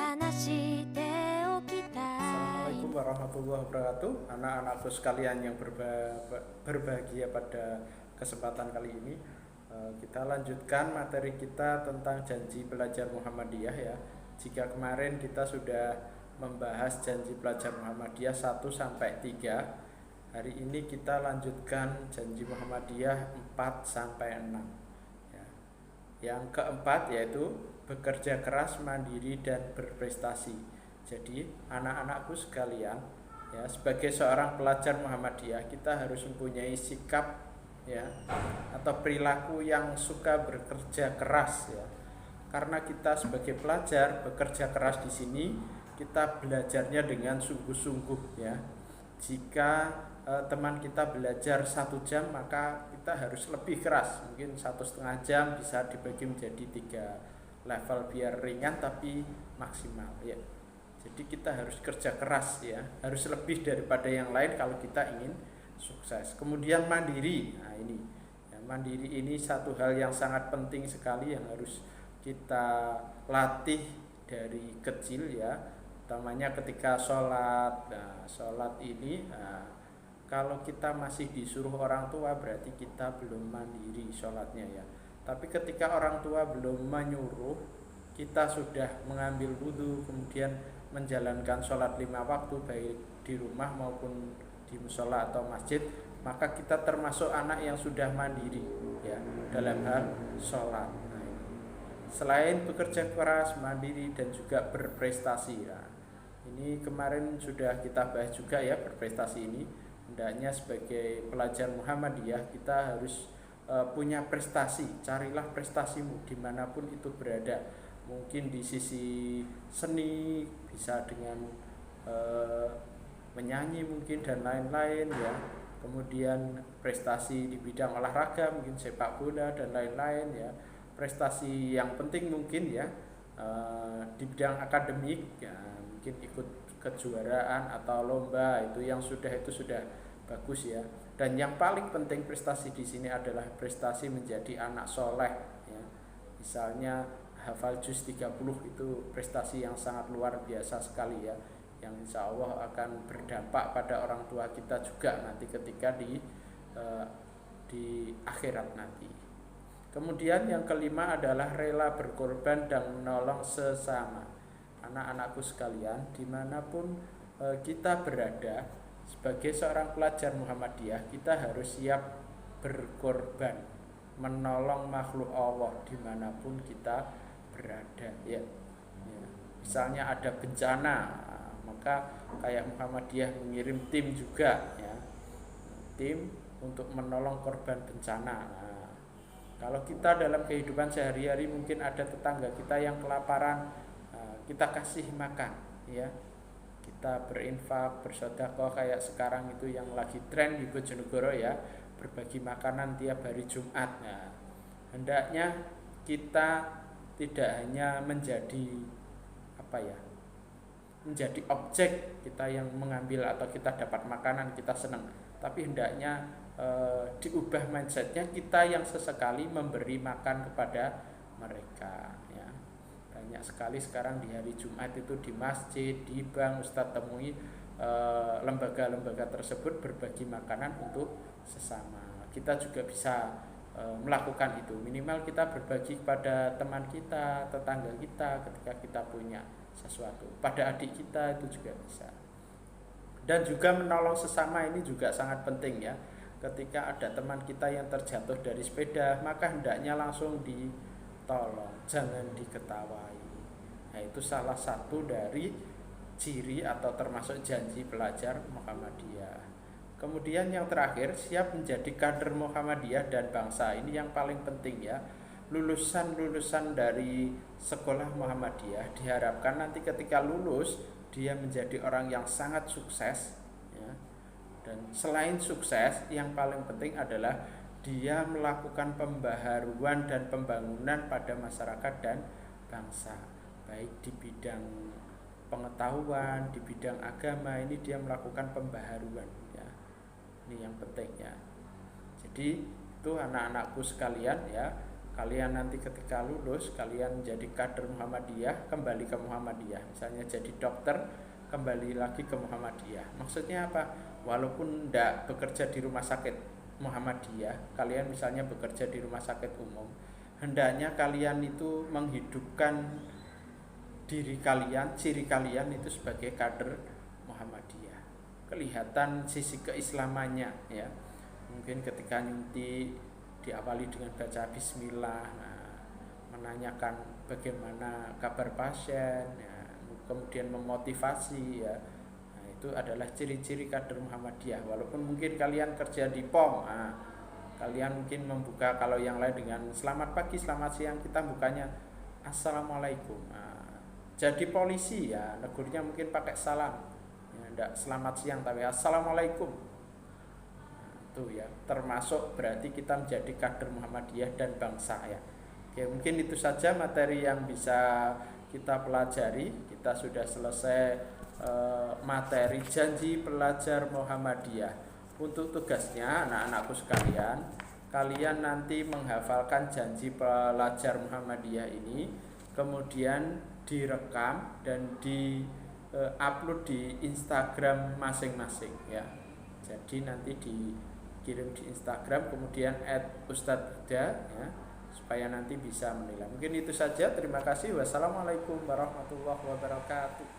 Assalamualaikum warahmatullahi wabarakatuh. Anak-anakku sekalian yang berbahagia pada kesempatan kali ini, kita lanjutkan materi kita tentang janji pelajar Muhammadiyah ya. Jika kemarin kita sudah membahas janji pelajar Muhammadiyah 1 sampai 3, hari ini kita lanjutkan janji Muhammadiyah 4 sampai 6 ya. Yang keempat yaitu bekerja keras, mandiri, dan berprestasi. Jadi anak-anakku sekalian ya, sebagai seorang pelajar Muhammadiyah kita harus mempunyai sikap ya atau perilaku yang suka bekerja keras ya. Karena kita sebagai pelajar bekerja keras di sini, kita belajarnya dengan sungguh-sungguh ya. Jika teman kita belajar 1 jam, maka kita harus lebih keras, mungkin 1,5 jam bisa dibagi menjadi 3 level biar ringan tapi maksimal ya. Jadi kita harus kerja keras ya, harus lebih daripada yang lain kalau kita ingin sukses. Kemudian mandiri. Nah ini ya, mandiri ini satu hal yang sangat penting sekali yang harus kita latih dari kecil ya, utamanya ketika sholat. Nah, sholat ini kalau kita masih disuruh orang tua berarti kita belum mandiri sholatnya ya. Tapi ketika orang tua belum menyuruh, kita sudah mengambil wudhu, kemudian menjalankan sholat 5 waktu baik di rumah maupun di musola atau masjid, maka kita termasuk anak yang sudah mandiri ya dalam hal sholat. Nah, selain bekerja keras, mandiri, dan juga berprestasi ya. Ini kemarin sudah kita bahas juga ya, berprestasi ini hendaknya sebagai pelajar Muhammadiyah kita harus punya prestasi. Carilah prestasimu dimanapun itu berada, mungkin di sisi seni, bisa dengan menyanyi mungkin dan lain-lain ya. Kemudian prestasi di bidang olahraga, mungkin sepak bola dan lain-lain ya. Prestasi yang penting mungkin ya di bidang akademik ya, mungkin ikut kejuaraan atau lomba, itu sudah bagus ya. Dan yang paling penting prestasi di sini adalah prestasi menjadi anak soleh ya. Misalnya hafal juz 30 itu prestasi yang sangat luar biasa sekali ya, yang insya Allah akan berdampak pada orang tua kita juga nanti ketika di akhirat nanti. Kemudian yang kelima adalah rela berkorban dan menolong sesama. Anak-anakku sekalian, dimanapun kita berada sebagai seorang pelajar Muhammadiyah, kita harus siap berkorban, menolong makhluk Allah dimanapun kita berada ya. Misalnya ada bencana, maka kayak Muhammadiyah mengirim tim juga ya, tim untuk menolong korban bencana. Nah, kalau kita dalam kehidupan sehari-hari mungkin ada tetangga kita yang kelaparan, kita kasih makan ya, kita berinfak, bersedekah kayak sekarang itu yang lagi tren di Bojonegoro ya, berbagi makanan tiap hari Jumat. Nah, hendaknya kita tidak hanya menjadi menjadi objek kita yang mengambil atau kita dapat makanan kita senang, tapi hendaknya diubah mindsetnya, kita yang sesekali memberi makan kepada mereka ya. Banyak sekali sekarang di hari Jumat itu di masjid, di bank, Ustadz temui lembaga-lembaga tersebut berbagi makanan untuk sesama. Kita juga bisa melakukan itu, minimal kita berbagi kepada teman kita, tetangga kita ketika kita punya sesuatu, pada adik kita itu juga bisa. Dan juga menolong sesama ini juga sangat penting ya. Ketika ada teman kita yang terjatuh dari sepeda, maka hendaknya langsung ditolong, jangan diketawai. Nah, itu salah satu dari ciri atau termasuk janji pelajar Muhammadiyah. Kemudian yang terakhir, siap menjadi kader Muhammadiyah dan bangsa. Ini yang paling penting ya. Lulusan dari sekolah Muhammadiyah diharapkan nanti ketika lulus dia menjadi orang yang sangat sukses ya. Dan selain sukses, yang paling penting adalah dia melakukan pembaharuan dan pembangunan pada masyarakat dan bangsa, baik di bidang pengetahuan, di bidang agama, ini dia melakukan pembaharuan ya. Ini yang penting ya. Jadi itu anak-anakku sekalian ya, kalian nanti ketika lulus kalian jadi kader Muhammadiyah, kembali ke Muhammadiyah, misalnya jadi dokter kembali lagi ke Muhammadiyah. Maksudnya apa? Walaupun tidak bekerja di rumah sakit Muhammadiyah, kalian misalnya bekerja di rumah sakit umum, hendaknya kalian itu menghidupkan diri kalian, ciri kalian itu sebagai kader Muhammadiyah. Kelihatan sisi keislamannya ya. Mungkin ketika nyuntik diawali dengan baca bismillah, menanyakan bagaimana kabar pasien ya, kemudian memotivasi ya. Nah, itu adalah ciri-ciri kader Muhammadiyah. Walaupun mungkin kalian kerja di POM, kalian mungkin membuka, kalau yang lain dengan selamat pagi, selamat siang, kita bukanya assalamualaikum. Jadi polisi ya negurnya mungkin pakai salam ya, enggak selamat siang tapi assalamualaikum. Itu ya termasuk berarti kita menjadi kader Muhammadiyah dan bangsa ya. Oke, mungkin itu saja materi yang bisa kita pelajari. Kita sudah selesai materi janji pelajar Muhammadiyah. Untuk tugasnya anak-anakku sekalian, kalian nanti menghafalkan janji pelajar Muhammadiyah ini, kemudian direkam dan di upload di Instagram masing-masing ya. Jadi nanti dikirim di Instagram, kemudian @ustadzhuda ya, supaya nanti bisa menilai. Mungkin itu saja. Terima kasih. Wassalamualaikum warahmatullahi wabarakatuh.